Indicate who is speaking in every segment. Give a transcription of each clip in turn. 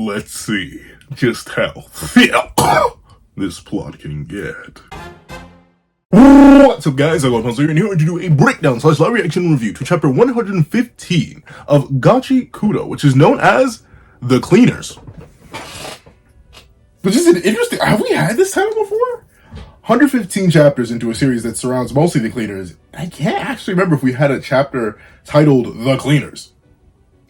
Speaker 1: Let's see just how thick this plot can get. What's up, guys? I'm Pencil here, and here to do a breakdown / live reaction review to chapter 115 of Gachiakuta, which is known as The Cleaners. Which is an interesting. Have we had this title before? 115 chapters into a series that surrounds mostly the Cleaners. I can't actually remember if we had a chapter titled The Cleaners.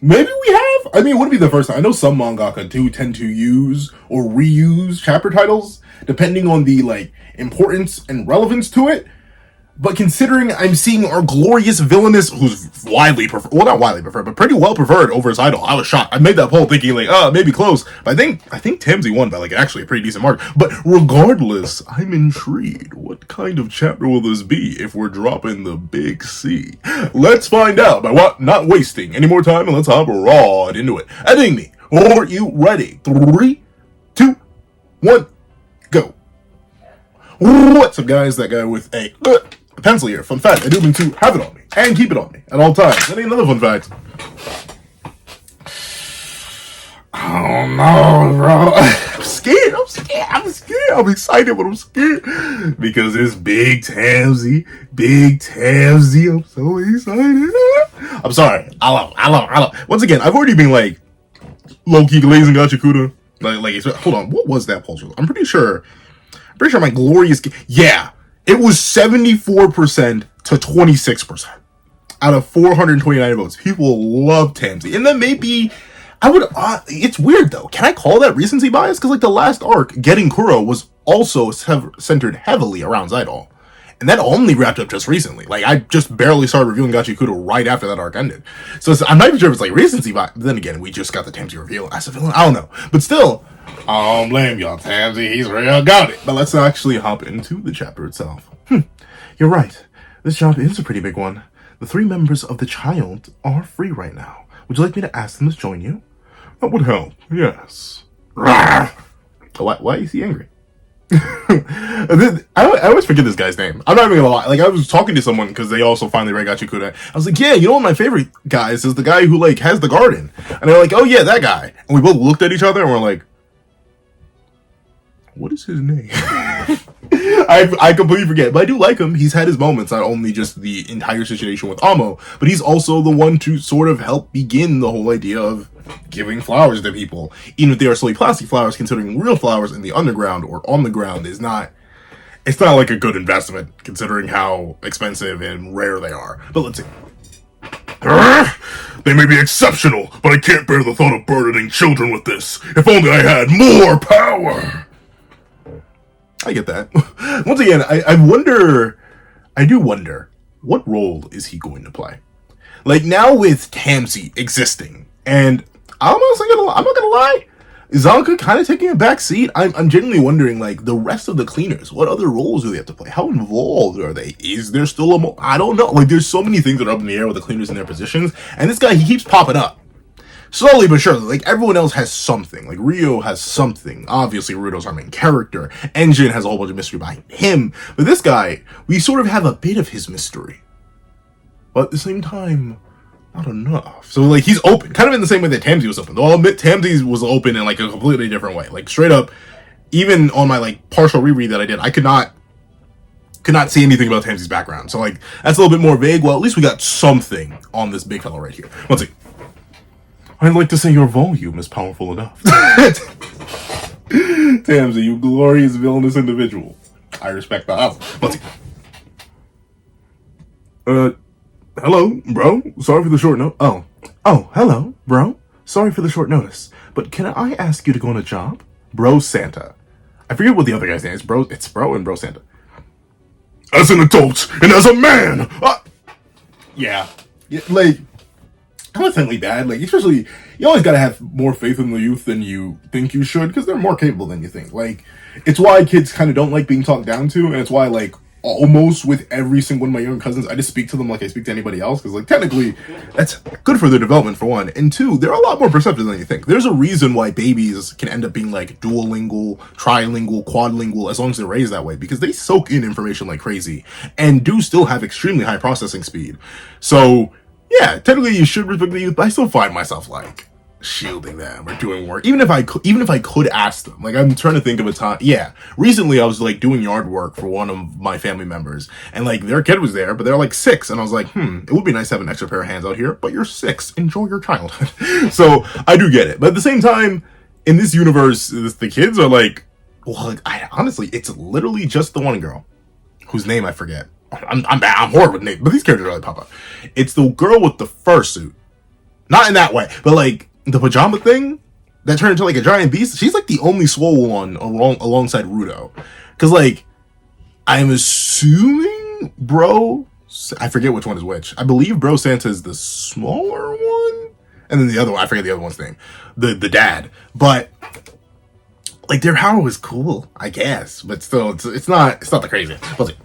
Speaker 1: Maybe we have. I mean, it wouldn't be the first time. I know some mangaka do tend to use or reuse chapter titles depending on the importance and relevance to it. But considering I'm seeing our glorious villainous, who's widely preferred, well, not widely preferred, but pretty well preferred over his idol, I was shocked. I made that poll thinking maybe close. But I think Tamsy won by actually a pretty decent mark. But regardless, I'm intrigued. What kind of chapter will this be if we're dropping the big C? Let's find out by not wasting any more time, and let's hop right into it. Editing me. Are you ready? 3, 2, 1, go. What's up, guys? That guy with a pencil here. Fun fact, I do mean to have it on me and keep it on me at all times. That ain't another fun fact. Oh no, bro. I'm scared. I'm excited, but I'm scared. Because it's Big Tamsy. I'm so excited. I'm sorry. I love. Once again, I've already been low-key glazing Gachiakuta. Hold on, what was that poll? I'm pretty sure my glorious... Yeah, it was 74% to 26% out of 429 votes. People love Tamsy. And then maybe... it's weird, though. Can I call that recency bias? Because, the last arc, Getting Kuro, was also centered heavily around Zaidol. And that only wrapped up just recently. I just barely started reviewing Gachiakuta right after that arc ended. So I'm not even sure if it's, recency bias. But then again, we just got the Tamsy reveal as a villain. I don't know. But still... I don't blame y'all, Tamsy. He's real got it. But let's actually hop into the chapter itself. You're right. This job is a pretty big one. The 3 members of the Child are free right now. Would you like me to ask them to join you? That would help, yes. Why is he angry? I always forget this guy's name. I'm not even gonna lie. I was talking to someone because they also finally read Gachiakuta. I was like, yeah, you know one of my favorite guys is the guy who has the garden. And they're like, oh yeah, that guy. And we both looked at each other and we're like, what is his name? I completely forget, but I do like him. He's had his moments, not only just the entire situation with Amo, but he's also the one to sort of help begin the whole idea of giving flowers to people, even if they are solely plastic flowers, considering real flowers in the underground or on the ground is not, it's not a good investment, considering how expensive and rare they are. But let's see. They may be exceptional, but I can't bear the thought of burdening children with this. If only I had more power. I get that. Once again, I do wonder, what role is he going to play? Now with Tamsy existing, and I'm not gonna lie, Zanka kind of taking a back seat. I'm genuinely wondering, the rest of the Cleaners, what other roles do they have to play? How involved are they? Is there still I don't know. There's so many things that are up in the air with the Cleaners in their positions, and this guy, he keeps popping up. Slowly but surely, everyone else has something. Rio has something. Obviously, Rudo's our main character. Engine has a whole bunch of mystery behind him. But this guy, we sort of have a bit of his mystery. But at the same time, not enough. So, he's open. Kind of in the same way that Tamsy was open. Though I'll admit, Tamsy was open in, a completely different way. Straight up, even on my, partial reread that I did, I could not see anything about Tamsy's background. So, that's a little bit more vague. Well, at least we got something on this big fellow right here. Let's see. I'd like to say your volume is powerful enough. Tamsy, you glorious villainous individual. I respect that. Let's see. Hello, bro. Sorry for the short note. Oh, hello, bro. Sorry for the short notice. But can I ask you to go on a job? Bro Santa. I forget what the other guy's name is. It's Bro and Bro Santa. As an adult and as a man. Yeah, constantly bad. Especially, you always gotta have more faith in the youth than you think you should, because they're more capable than you think. It's why kids kind of don't like being talked down to, and it's why, almost with every single one of my younger cousins, I just speak to them like I speak to anybody else, because technically that's good for their development, for one, and two, they're a lot more perceptive than you think. There's a reason why babies can end up being duolingual, trilingual, quadlingual, as long as they're raised that way, because they soak in information like crazy and do still have extremely high processing speed. So yeah, technically you should respect the youth, but I still find myself shielding them or doing work. Even if I could ask them, like I'm trying to think of a time. Yeah, recently I was like doing yard work for one of my family members, and like their kid was there, but they're like 6, and I was like, it would be nice to have an extra pair of hands out here, but you're 6, enjoy your childhood. So I do get it, but at the same time, in this universe, the kids are like, well, like, honestly, it's literally just the one girl whose name I forget. I'm horrible with names, but these characters really pop up. It's the girl with the fursuit. Not in that way, but like the pajama thing that turned into like a giant beast. She's like the only swole one alongside Rudo. Because like, I'm assuming Bro, I forget which one is which. I believe Bro Santa is the smaller one. And then the other one, I forget the other one's name. The dad. But like their power was cool, I guess. But still, it's not the craziest. We'll see.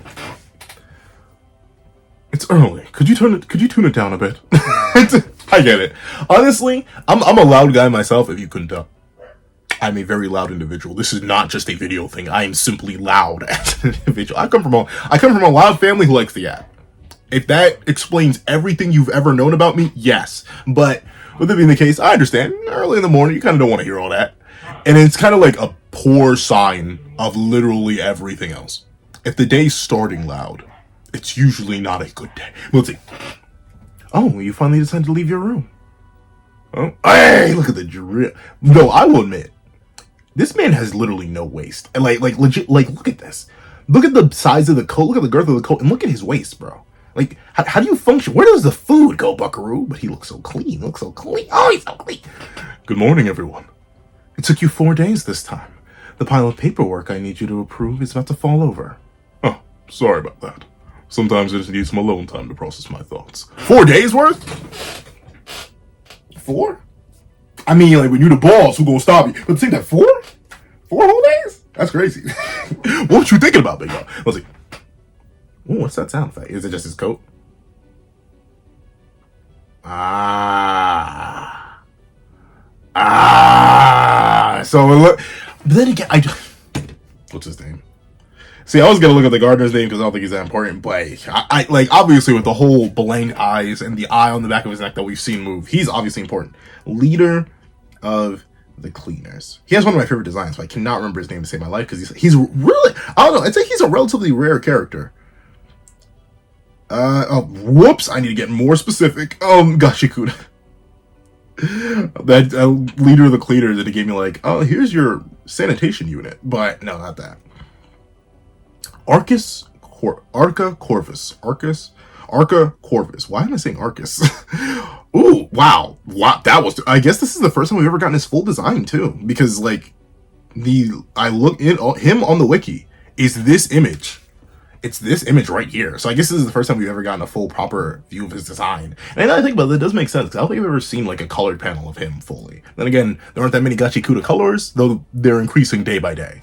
Speaker 1: It's early. Could you tune it down a bit? I get it. Honestly, I'm a loud guy myself, if you couldn't tell. I'm a very loud individual. This is not just a video thing. I am simply loud as an individual. I come from a loud family who likes the yap. If that explains everything you've ever known about me, yes. But with it being the case, I understand. Early in the morning, you kind of don't want to hear all that. And it's kind of like a poor sign of literally everything else. If the day's starting loud, it's usually not a good day. Let's see. Oh, you finally decided to leave your room. Oh, hey, look at the drip. No, I will admit, this man has literally no waist. And like legit, like look at this. Look at the size of the coat. Look at the girth of the coat, and look at his waist, bro. Like, how do you function? Where does the food go, Buckaroo? But he looks so clean. Looks so clean. Oh, he's so clean. Good morning, everyone. It took you 4 days this time. The pile of paperwork I need you to approve is about to fall over. Oh, sorry about that. Sometimes I just need some alone time to process my thoughts. 4 days worth? 4? I mean, like, when you're the boss, who gonna stop you? But think that 4? 4 whole days? That's crazy. What you thinking about, big dog? Let's see. Ooh, what's that sound effect? Is it just his coat? So, look. But then again, what's his name? See, I was gonna look at the gardener's name because I don't think he's that important, but I like, obviously with the whole blank eyes and the eye on the back of his neck that we've seen move, he's obviously important. Leader of the cleaners. He has one of my favorite designs, but I cannot remember his name to save my life because he's really, I don't know, I'd say he's a relatively rare character. Whoops, I need to get more specific. Gachiakuta. That leader of the cleaners, that he gave me like, oh, here's your sanitation unit, but no, not that. Arcus Corvis. Arcus Corvis. Why am I saying Arcus? Ooh, wow. That was, I guess this is the first time we've ever gotten his full design too. Because like, I look in him on the wiki is this image. It's this image right here. So I guess this is the first time we've ever gotten a full proper view of his design. And I think about it, it does make sense. Because I don't think I've ever seen like a colored panel of him fully. Then again, there aren't that many Gachiakuta colors, though they're increasing day by day.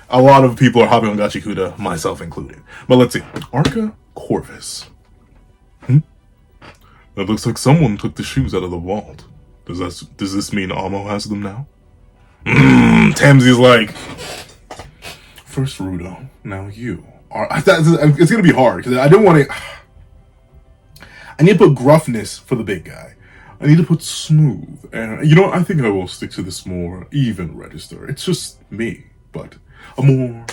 Speaker 1: A lot of people are hopping on Gachiakuta, myself included. But let's see. Arcus Corvis. That looks like someone took the shoes out of the vault. Does this mean Amo has them now? Tamsy's like, first Rudo, now you. It's gonna be hard because I don't want to. I need to put gruffness for the big guy. I need to put smooth, and you know what? I think I will stick to this more even register. It's just me, but a more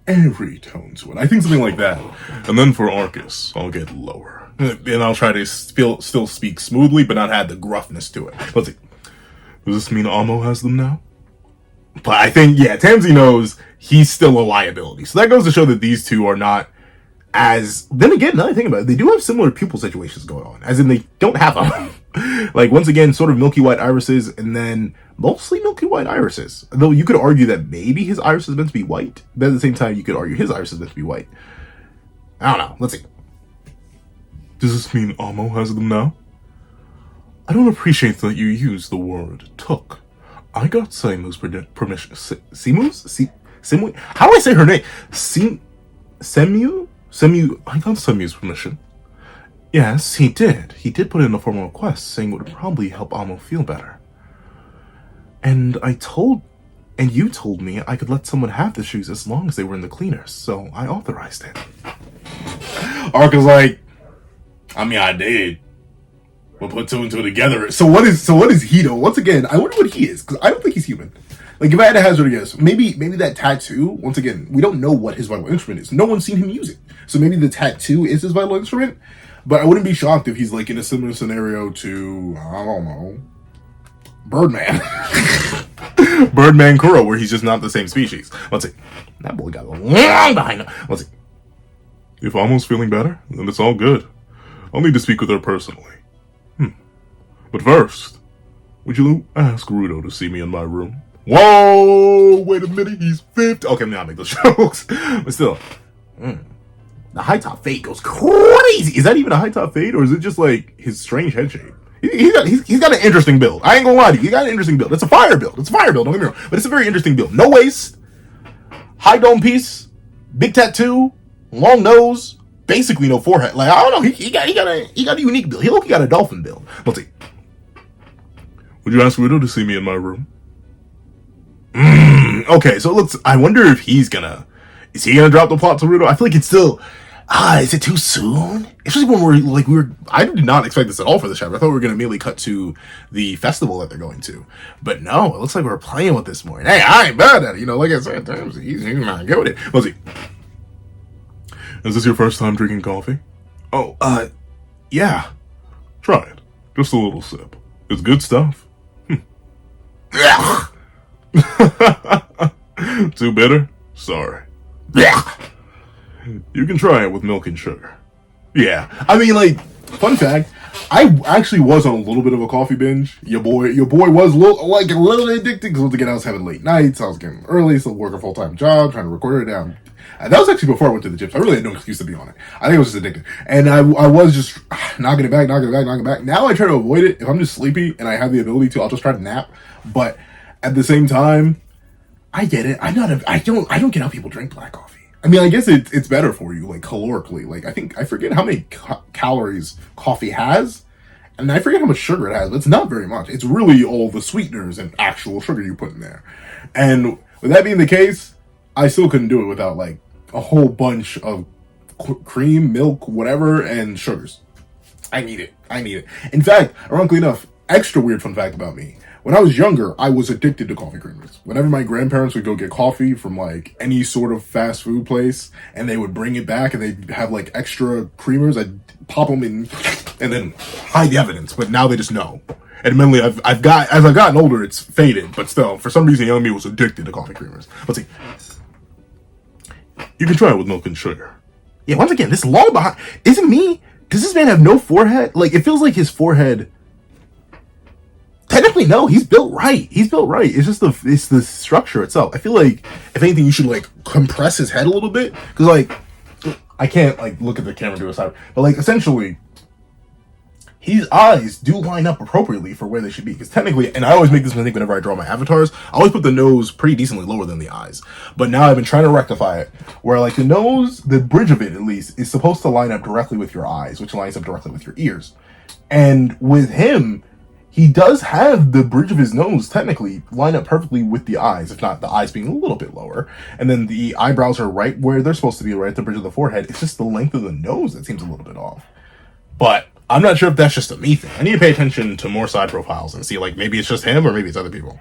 Speaker 1: airy tone to it. I think something like that. And then for Arcus, I'll get lower, and I'll try to still speak smoothly, but not have the gruffness to it. Let's see. Does this mean Amo has them now? But I think, yeah, Tamsy knows he's still a liability. So that goes to show that these two are not as... Then again, another thing about it, they do have similar pupil situations going on. As in, they don't have them. Like, once again, sort of milky white irises, and then mostly milky white irises. Though you could argue that maybe his iris is meant to be white. But at the same time, you could argue his iris is meant to be white. I don't know. Let's see. Does this mean Amo has them now? I don't appreciate that you use the word took. I got Simu's permission. Simu? How do I say her name? Semu? I got Semu's permission. Yes, he did. He did put in a formal request saying it would probably help Amo feel better. And you told me I could let someone have the shoes as long as they were in the cleaners, so I authorized it. Arcus like, I mean, I did. We'll put two and two together. So what is Hito? Once again, I wonder what he is, because I don't think he's human. Like, if I had to hazard a guess, maybe that tattoo, once again, we don't know what his vital instrument is. No one's seen him use it. So maybe the tattoo is his vital instrument, but I wouldn't be shocked if he's, like, in a similar scenario to, I don't know, Birdman. Birdman Kuro, where he's just not the same species. Let's see. That boy got a long behind him. Let's see. If Amo's feeling better, then it's all good. I'll need to speak with her personally. But first, would you ask Rudo to see me in my room? Whoa! Wait a minute, he's 50. Okay, I'm not make those jokes. But still. The high top fade goes crazy. Is that even a high top fade, or is it just like his strange head shape? He's got an interesting build. I ain't gonna lie to you. He got an interesting build. It's a fire build. Don't get me wrong. But it's a very interesting build. No waist, high dome piece, big tattoo, long nose, basically no forehead. Like, I don't know. He got a unique build. He got a dolphin build. Let's see. Would you ask Rudo to see me in my room? Okay, so it looks. I wonder if is he gonna drop the plot to Rudo? I feel like it's still. Is it too soon? Especially when I did not expect this at all for this chapter. I thought we were gonna immediately cut to the festival that they're going to, but no, it looks like we're playing with this more. And hey, I ain't bad at it, like I said. He's not good with it. Let's see. Is this your first time drinking coffee? Oh, yeah. Try it. Just a little sip. It's good stuff. Too bitter? Sorry. You can try it with milk and sugar. Yeah. I mean, like, fun fact, I actually was on a little bit of a coffee binge. Your boy was a little addicted, because once again, I was having late nights, I was getting early, still working a full-time job, trying to record it down. That was actually before I went to the gym, so I really had no excuse to be on it. I think I was just addicted. And I was just knocking it back. Now I try to avoid it. If I'm just sleepy and I have the ability to, I'll just try to nap. But at the same time, I get it. I don't get how people drink black coffee. I mean, I guess it's better for you, like, calorically. Like, I forget how many calories coffee has, and I forget how much sugar it has. It's not very much. It's really all the sweeteners and actual sugar you put in there. And with that being the case, I still couldn't do it without, like, a whole bunch of cream, milk, whatever, and sugars. I need it. In fact, ironically enough, extra weird fun fact about me. When I was younger, I was addicted to coffee creamers. Whenever my grandparents would go get coffee from, like, any sort of fast food place, and they would bring it back, and they'd have, like, extra creamers, I'd pop them in, and then hide the evidence. But now they just know. And mentally, as I've gotten older, it's faded. But still, for some reason, young me was addicted to coffee creamers. Let's see. You can try it with milk and sugar. Yeah, once again, this long behind... Isn't me? Does this man have no forehead? Like, it feels like his forehead... Technically, no, he's built right. It's just the structure itself. I feel like, if anything, you should, like, compress his head a little bit. Because, like, I can't, like, look at the camera to a side. But, like, essentially, his eyes do line up appropriately for where they should be. Because technically, and I always make this mistake whenever I draw my avatars, I always put the nose pretty decently lower than the eyes. But now I've been trying to rectify it, where, like, the nose, the bridge of it, at least, is supposed to line up directly with your eyes, which lines up directly with your ears. And with him... he does have the bridge of his nose technically line up perfectly with the eyes, if not the eyes being a little bit lower. And then the eyebrows are right where they're supposed to be, right at the bridge of the forehead. It's just the length of the nose that seems a little bit off. But I'm not sure if that's just a me thing. I need to pay attention to more side profiles and see, like, maybe it's just him or maybe it's other people.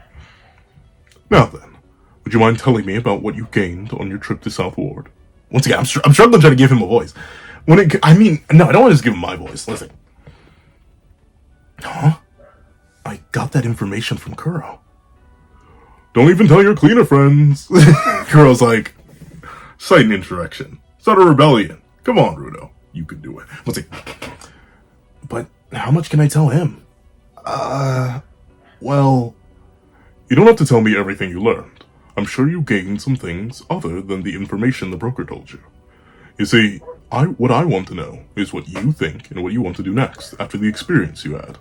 Speaker 1: Now then, would you mind telling me about what you gained on your trip to South Ward? Once again, I'm struggling trying to give him a voice. No, I don't want to just give him my voice. Listen. Huh? I got that information from Kuro. Don't even tell your cleaner friends. Kuro's like, cite an insurrection. Start a rebellion. Come on, Rudo. You can do it. Let's see. But how much can I tell him? Well... You don't have to tell me everything you learned. I'm sure you gained some things other than the information the broker told you. You see, what I want to know is what you think and what you want to do next after the experience you had.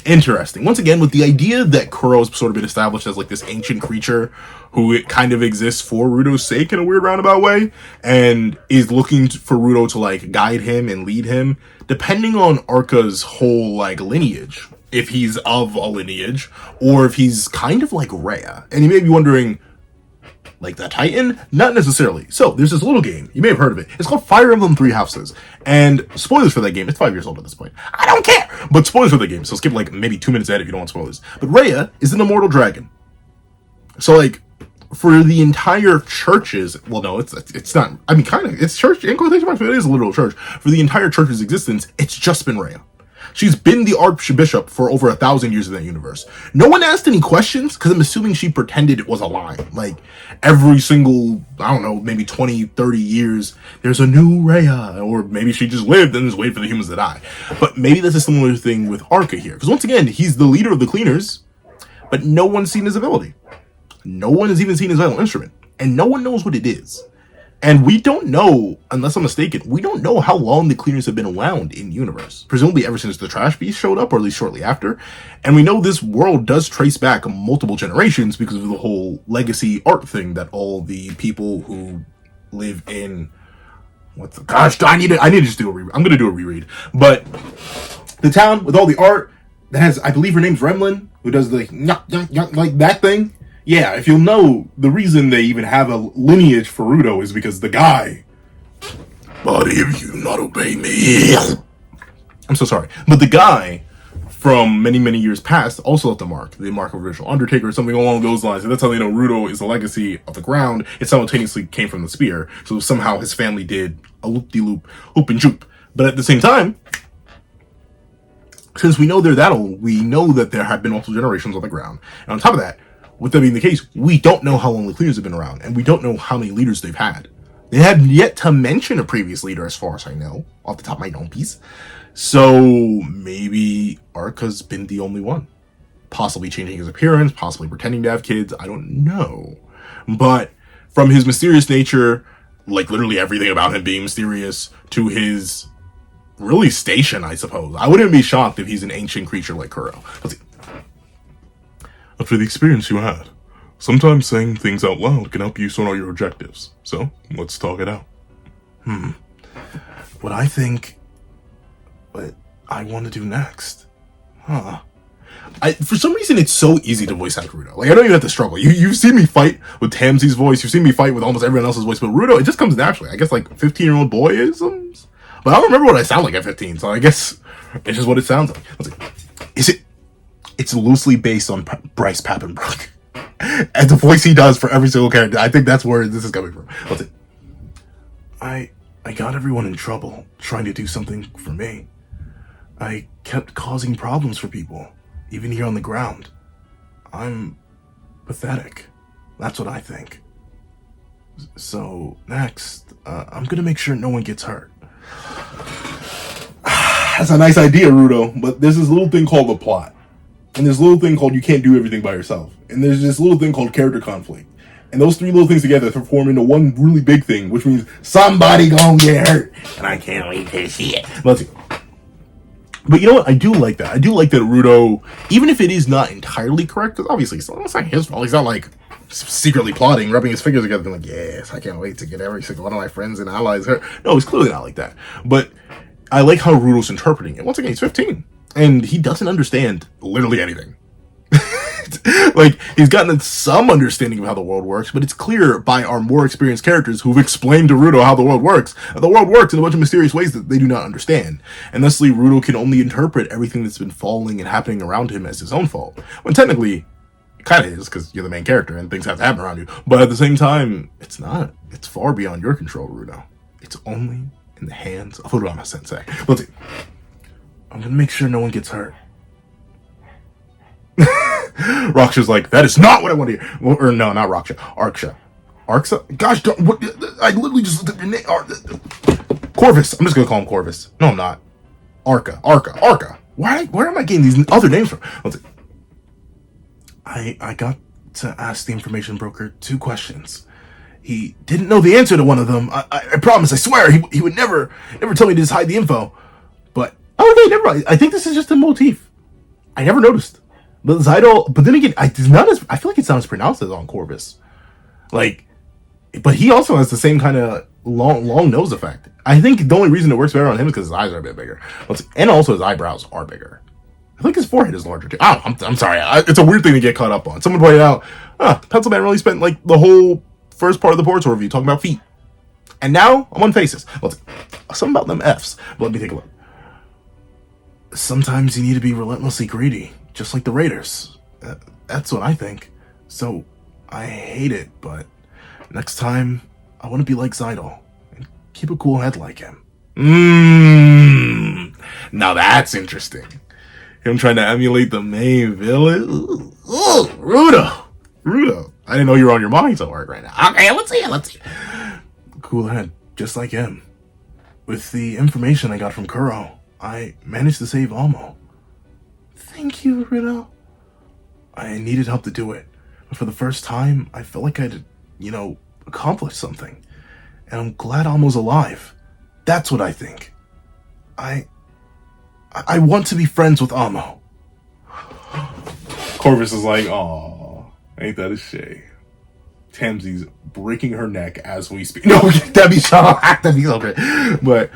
Speaker 1: Interesting. Once again, with the idea that Kuro's sort of been established as, like, this ancient creature who it kind of exists for Rudo's sake in a weird roundabout way, and is looking for Rudo to, like, guide him and lead him, depending on Arca's whole, like, lineage, if he's of a lineage, or if he's kind of like Rhea. And you may be wondering, Like the Titan? Not necessarily. So, there's this little game. You may have heard of it. It's called Fire Emblem Three Houses. And spoilers for that game. It's 5 years old at this point. I don't care! But spoilers for the game. So skip like maybe 2 minutes ahead if you don't want spoilers. But Rhea is an immortal dragon. So like, for the entire churches, well no, it's not, I mean kind of, it's church in quotation marks, but it is a literal church. For the entire church's existence, it's just been Rhea. She's been the archbishop for over 1,000 years in that universe. No one asked any questions, because I'm assuming she pretended it was a lie. Like, every single, I don't know, maybe 20, 30 years, there's a new Rhea. Or maybe she just lived and just waited for the humans to die. But maybe that's a similar thing with Arca here. Because once again, he's the leader of the cleaners, but no one's seen his ability. No one has even seen his vital instrument. And no one knows what it is. And we don't know, unless I'm mistaken, we don't know how long the cleaners have been around in universe. Presumably ever since the trash beast showed up, or at least shortly after. And we know this world does trace back multiple generations because of the whole legacy art thing that all the people who live in... I need to just do a reread. I'm going to do a reread. But the town with all the art that has, I believe her name's Remlin, who does the like that thing. Yeah, if you'll know, the reason they even have a lineage for Rudo is because the guy... Body of you not obey me. I'm so sorry. But the guy from many, many years past also left the mark of original Undertaker or something along those lines. And that's how they know Rudo is the legacy of the ground. It simultaneously came from the spear. So somehow his family did a loop-de-loop, hoop and joop. But at the same time, since we know they're that old, we know that there have been multiple generations on the ground. And on top of that, with that being the case, we don't know how long the cleaners have been around, and we don't know how many leaders they've had. They have yet to mention a previous leader, as far as I know, off the top of my dome piece. So maybe Arca's been the only one. Possibly changing his appearance, possibly pretending to have kids, I don't know. But from his mysterious nature, like literally everything about him being mysterious, to his really station, I suppose. I wouldn't be shocked if he's an ancient creature like Kuro. Let's see. After the experience you had, sometimes saying things out loud can help you sort out your objectives. So, let's talk it out. What I think... what I want to do next? For some reason, it's so easy to voice act Rudo. Like, I don't even have to struggle. You've seen me fight with Tamsi's voice. You've seen me fight with almost everyone else's voice. But Rudo, it just comes naturally. I guess, like, 15-year-old boyisms? But I don't remember what I sound like at 15, so I guess it's just what it sounds like. Let's see. It's loosely based on Bryce Papenbrook. And the voice he does for every single character. I think that's where this is coming from. Let's see. I got everyone in trouble trying to do something for me. I kept causing problems for people, even here on the ground. I'm pathetic. That's what I think. So, next, I'm gonna make sure no one gets hurt. That's a nice idea, Rudo, but there's this little thing called the plot. And there's a little thing called you can't do everything by yourself. And there's this little thing called character conflict. And those three little things together form into one really big thing, which means somebody gonna get hurt. And I can't wait to see it. Let's see. But you know what? I do like that. I do like that Rudo, even if it is not entirely correct, because obviously it's not his fault. He's not like secretly plotting, rubbing his fingers together, being like, yes, I can't wait to get every single one of my friends and allies hurt. No, he's clearly not like that. But I like how Rudo's interpreting it. Once again, he's 15. And he doesn't understand literally anything. Like, he's gotten some understanding of how the world works, but it's clear by our more experienced characters who've explained to Rudo how the world works. The world works in a bunch of mysterious ways that they do not understand. And thusly, Rudo can only interpret everything that's been falling and happening around him as his own fault. When technically, it kind of is, because you're the main character and things have to happen around you. But at the same time, it's not. It's far beyond your control, Rudo. It's only in the hands of Urama-sensei. Let's see. I'm gonna make sure no one gets hurt. Raksha's like, that is not what I want to hear. Well, or no, not Raksha. Arksha. Arksha? Gosh, what, I literally just looked at your name. Corvis. I'm just gonna call him Corvis. No, I'm not. Arca. Where am I getting these other names from? Let's see. I got to ask the information broker 2 questions. He didn't know the answer to one of them. I promise, I swear, he would never tell me to just hide the info. But, okay, never mind. I think this is just a motif. I never noticed. But Zydo, but then again, I feel like it's not as pronounced as on Corvus. Like, but he also has the same kind of long nose effect. I think the only reason it works better on him is because his eyes are a bit bigger. And also his eyebrows are bigger. I think his forehead is larger too. I'm sorry. It's a weird thing to get caught up on. Someone pointed out, Pencilman really spent like the whole first part of the Boruto review talking about feet. And now I'm on faces. Let's see. Something about them F's. But let me take a look. Sometimes you need to be relentlessly greedy, just like the Raiders. That's what I think. So, I hate it, but next time, I want to be like Zeidel and keep a cool head like him. Now that's interesting. Him trying to emulate the main villain? Ooh, Rudo. I didn't know you were on your mind so hard right now. Okay, let's see. Cool head, just like him. With the information I got from Kuro, I managed to save Amo. Thank you, Rudo. I needed help to do it. But for the first time, I felt like I'd, accomplished something. And I'm glad Amo's alive. That's what I think. I want to be friends with Amo. Corvus is like, aw, ain't that a shame? Tamsi's breaking her neck as we speak. No, that'd be so great. But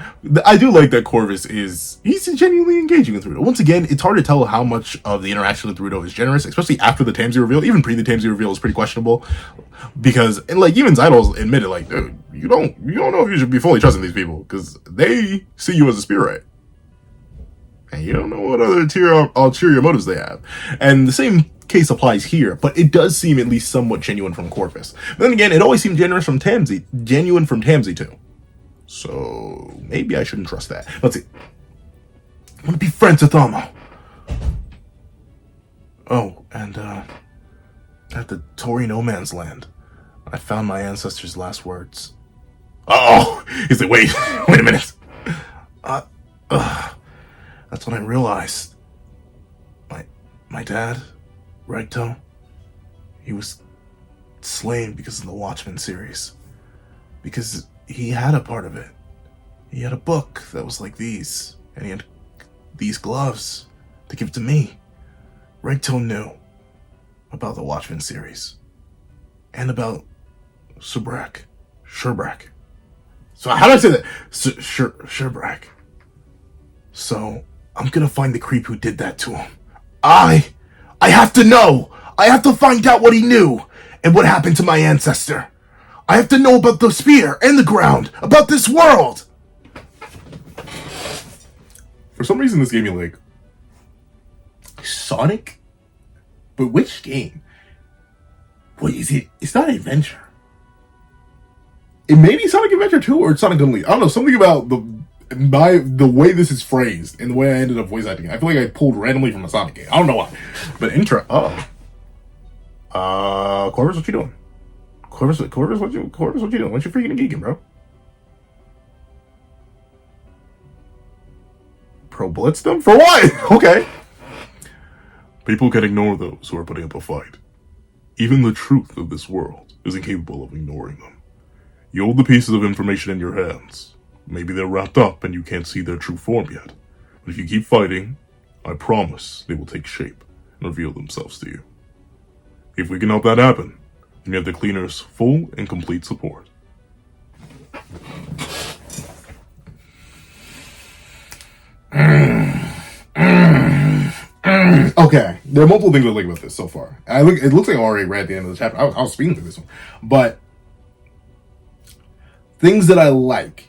Speaker 1: I do like that Corvus he's genuinely engaging with Rudo. Once again, it's hard to tell how much of the interaction with Rudo is generous, especially after the Tamsi reveal. Even pre the Tamsi reveal is pretty questionable. Because, even Zeidel's admitted, dude, you don't know if you should be fully trusting these people, because they see you as a spirit. And you don't know what other ulterior motives they have. And the same case applies here, but it does seem at least somewhat genuine from Corvus. But then again, it always seemed genuine from Tamsi too. So maybe I shouldn't trust that. Let's see. I want to be friends with Amo. Oh, and at the Tori No Man's Land, I found my ancestors' last words. Oh, he's like, wait a minute. That's when I realized my dad, Recto, he was slain because of the Watchmen series. Because he had a part of it. He had a book that was like these, and he had these gloves to give to me. Recto knew about the Watchmen series. And about Sherbrak. So how do I say that? Sherbrak. So I'm gonna find the creep who did that to him. I have to know. I have to find out what he knew and what happened to my ancestor. I have to know about the spear and the ground, about this world. For some reason, this gave me Sonic? But which game? What is it? It's not Adventure. It may be Sonic Adventure 2 or Sonic Unleashed. I don't know, something about the way this is phrased and the way I ended up voice acting. I feel like I pulled randomly from a Sonic game. I don't know why. But Corvus, what you doing? Corvus, what you doing? What you freaking geeking, bro? Pro blitz them? For what? Okay. People can ignore those who are putting up a fight. Even the truth of this world is incapable of ignoring them. You hold the pieces of information in your hands. Maybe they're wrapped up and you can't see their true form yet. But if you keep fighting, I promise they will take shape and reveal themselves to you. If we can help that happen, then you have the Cleaner's full and complete support. Okay, there are multiple things I like about this so far. It looks like I'm already right at the end of the chapter. I was speaking through this one. But things that I like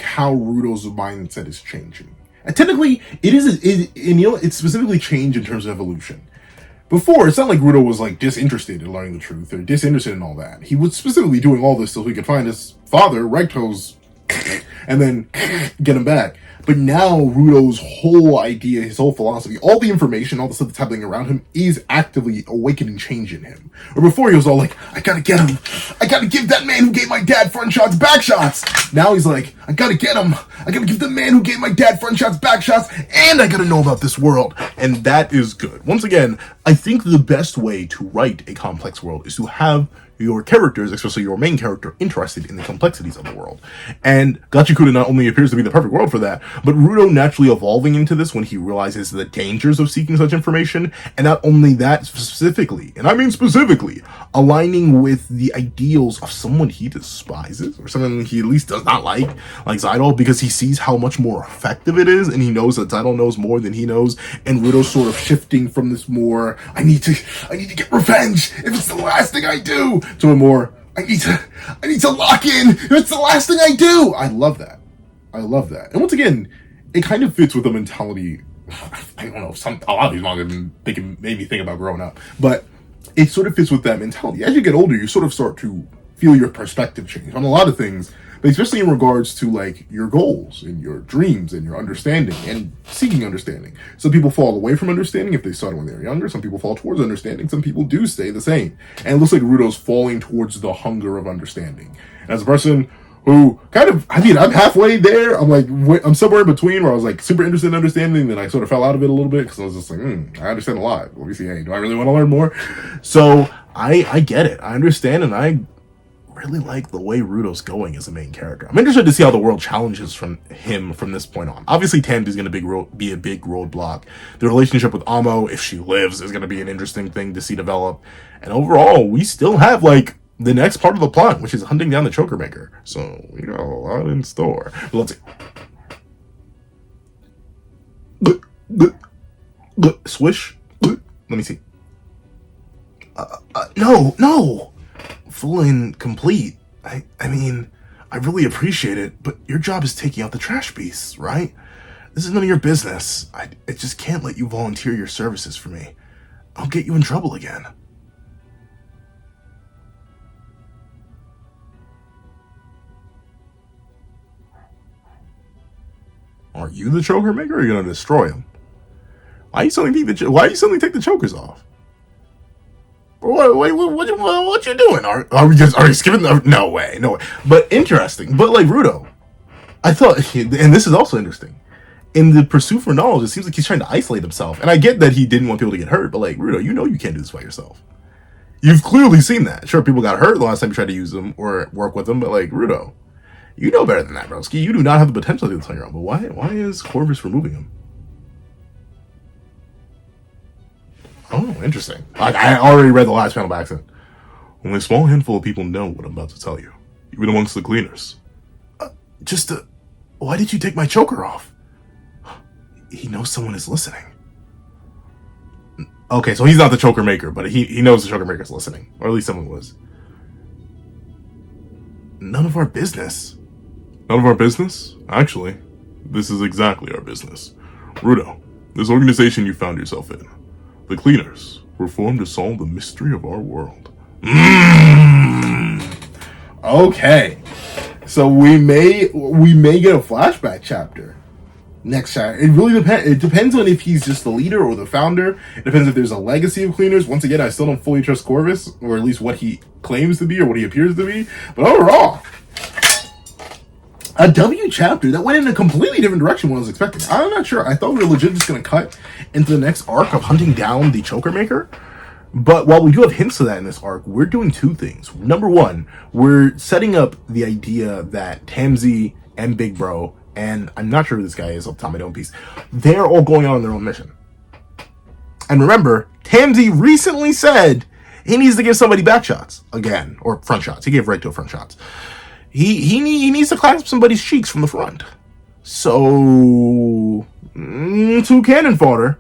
Speaker 1: how Rudo's mindset is changing. And technically, it's specifically changed in terms of evolution. Before, it's not like Rudo was disinterested in learning the truth or disinterested in all that. He was specifically doing all this so he could find his father, Recto's, and then get him back. But now Rudo's whole idea, his whole philosophy, all the information, all the stuff that's happening around him is actively awakening change in him. Or before he was all like, I gotta get him. I gotta give that man who gave my dad front shots back shots. Now he's like, I gotta get him. I gotta give the man who gave my dad front shots back shots, and I gotta know about this world. And that is good. Once again, I think the best way to write a complex world is to have your characters, especially your main character, interested in the complexities of the world. And Gachiakuta Gachiakuta not only appears to be the perfect world for that, but Rudo naturally evolving into this when he realizes the dangers of seeking such information, and not only that, specifically, and I mean specifically, aligning with the ideals of someone he despises, or someone he at least does not like Zidol, because he sees how much more effective it is, and he knows that Zidol knows more than he knows, and Rudo's sort of shifting from this more, I need to get revenge if it's the last thing I do, to a more, I need to lock in if it's the last thing I do. I love that. And once again, it kind of fits with the mentality. I don't know, a lot of these manga made me think about growing up, but it sort of fits with that mentality. As you get older, you sort of start to feel your perspective change on a lot of things, but especially in regards to like your goals and your dreams and your understanding and seeking understanding. Some people fall away from understanding if they started when they're younger. Some people fall towards understanding. Some people do stay the same. And it looks like Rudo's falling towards the hunger of understanding. And as a person who I'm halfway there. I'm somewhere in between where I was like super interested in understanding, then I sort of fell out of it a little bit because I was just like, I understand a lot. Let me see, hey, do I really want to learn more? So I get it. I understand, and I really like the way Rudo's going as a main character. I'm interested to see how the world challenges from him from this point on. Obviously, Tamsi's going to be a big roadblock. The relationship with Amo, if she lives, is going to be an interesting thing to see develop. And overall, we still have like the next part of the plot, which is hunting down the Choker Maker. So we got a lot in store. But let's see. Swish. Let me see. No. Full and complete. I mean, I really appreciate it, but your job is taking out the trash beasts, right? This is none of your business. I just can't let you volunteer your services for me. I'll get you in trouble again. Are you the Choker Maker, or are you gonna destroy him? Why you suddenly take the chokers off? What you doing? Are we skipping? No way. But interesting. But like Rudo, I thought, and this is also interesting. In the pursuit for knowledge, it seems like he's trying to isolate himself. And I get that he didn't want people to get hurt, but like Rudo, you can't do this by yourself. You've clearly seen that. Sure, people got hurt the last time you tried to use them or work with them, but like Rudo, you know better than that, broski. You do not have the potential to do this on your own. But why is Corvis removing him? Oh, interesting. I already read the last panel by accident. Only a small handful of people know what I'm about to tell you, even amongst the cleaners. Why did you take my choker off? He knows someone is listening. Okay, so he's not the Choker Maker, but he knows the Choker Maker's listening. Or at least someone was. None of our business. None of our business? Actually, this is exactly our business. Rudo, this organization you found yourself in, the Cleaners, were formed to solve the mystery of our world. Okay. So we may get a flashback chapter. Next chapter. It really depends. It depends on if he's just the leader or the founder. It depends if there's a legacy of Cleaners. Once again, I still don't fully trust Corvis, or at least what he claims to be or what he appears to be. But overall, a W chapter that went in a completely different direction than I was expecting. I'm not sure. I thought we were legit just going to cut into the next arc of hunting down the Choker Maker. But while we do have hints of that in this arc, we're doing two things. Number one, we're setting up the idea that Tamsi and Big Bro, and I'm not sure who this guy is off the top of my own piece, they're all going on their own mission. And remember, Tamsi recently said he needs to give somebody back shots again, or front shots. He gave Recto front shots. He needs to clasp somebody's cheeks from the front. So, two cannon fodder.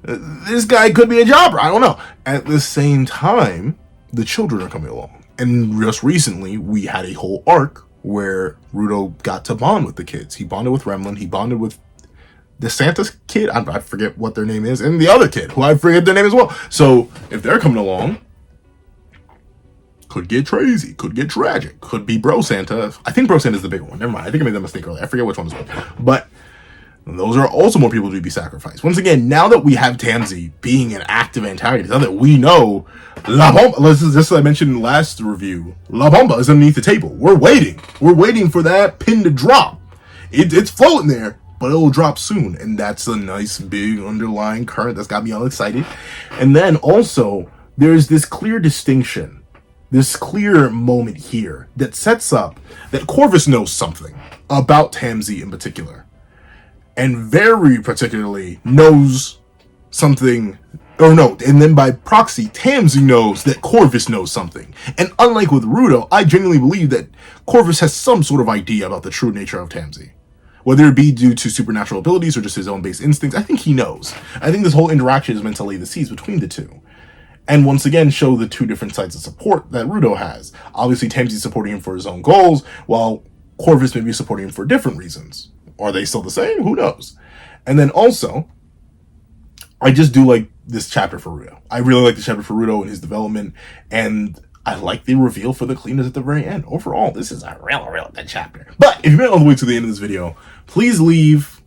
Speaker 1: This guy could be a jobber. I don't know. At the same time, the children are coming along. And just recently, we had a whole arc where Rudo got to bond with the kids. He bonded with Remlin. He bonded with the Santa's kid. I forget what their name is. And the other kid, who I forget their name as well. So, if they're coming along, could get crazy, could get tragic, could be Bro Santa. I think Bro Santa's the bigger one. Never mind. I think I made that mistake earlier. I forget which one is what. But those are also more people to be sacrificed. Once again, now that we have Tamsi being an active antagonist, now that we know La Bomba, just as I mentioned in the last review, La Bomba is underneath the table. We're waiting for that pin to drop. It's floating there, but it'll drop soon. And that's a nice big underlying current that's got me all excited. And then also, there's this clear distinction this clear moment here that sets up that Corvus knows something about Tamsi in particular, and very particularly knows something, or no, and then by proxy, Tamsi knows that Corvus knows something. And unlike with Rudo, I genuinely believe that Corvus has some sort of idea about the true nature of Tamsi. Whether it be due to supernatural abilities or just his own base instincts, I think he knows. I think this whole interaction is meant to lay the seeds between the two. And once again, show the two different sides of support that Rudo has. Obviously, Tamsi's supporting him for his own goals, while Corvus may be supporting him for different reasons. Are they still the same? Who knows? And then also, I just do like this chapter for Rudo. I really like the chapter for Rudo and his development, and I like the reveal for the cleaners at the very end. Overall, this is a real good chapter. But if you made it all the way to the end of this video, please leave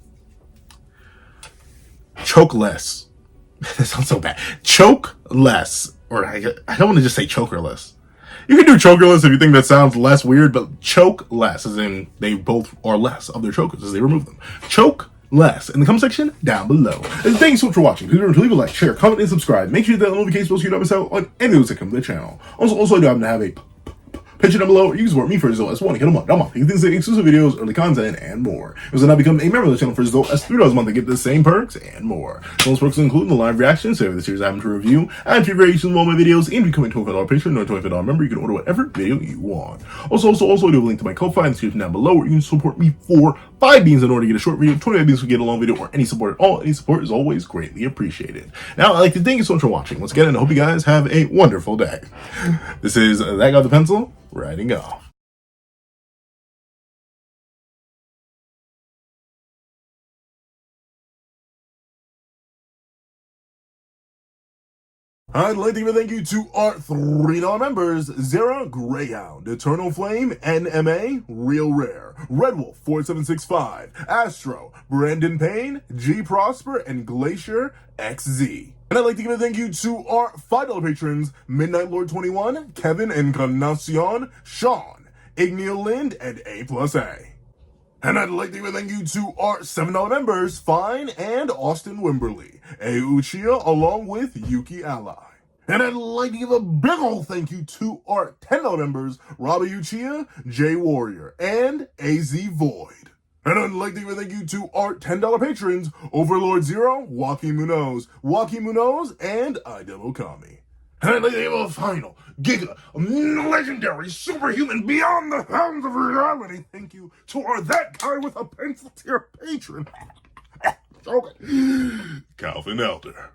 Speaker 1: choke less. That sounds so bad. Choke less. Or I don't want to just say choker less. You can do chokerless if you think that sounds less weird, but choke less, as in they both are less of their chokers as they remove them. Choke less in the comment section down below. And thanks so much for watching. Please remember to leave a like, share, comment, and subscribe. Make sure you hit that notification bell so you don't miss out on any of those that come to the channel. Also, I do happen to have a picture down below, or you can support me for as low as $1. Hit them up, you can things like exclusive videos, early content, and more. Also, now become a member of the channel for as low as $3 a month to get the same perks and more. Those perks include the live reactions, so the series I happen to review, and few variations of all my videos, and becoming a $25 patron or $25 member, you can order whatever video you want. Also, I do have a link to my Ko-Fi in the description down below, where you can support me for 5 beans in order to get a short video, 25 beans to get a long video, or any support at all. Any support is always greatly appreciated. Now, I'd like to thank you so much for watching once again, and I hope you guys have a wonderful day. This is That Guy with the Pencil, writing off. I'd like to give a thank you to our $3 members: Zara, Greyhound, Eternal Flame, NMA, Real Rare, Red Wolf 4765, Astro, Brandon Payne, G Prosper, and Glacier XZ. And I'd like to give a thank you to our $5 patrons: Midnight Lord 21, Kevin Encarnacion, Sean, Igneel Lind, and A+A. And I'd like to give a thank you to our $7 members: Fine and Austin Wimberly, A Uchiha, along with Yuki Ally. And I'd like to give a big ol' thank you to our $10 members: Robbie Uchiha, Jay Warrior, and AZ Void. And I'd like to give a thank you to our $10 patrons: Overlord Zero, Joaquin Munoz, and Idem Okami. And I'd like to give a final, giga, legendary, superhuman, beyond the bounds of reality thank you to our That Guy with a Pencil tier patron, Calvin Elder.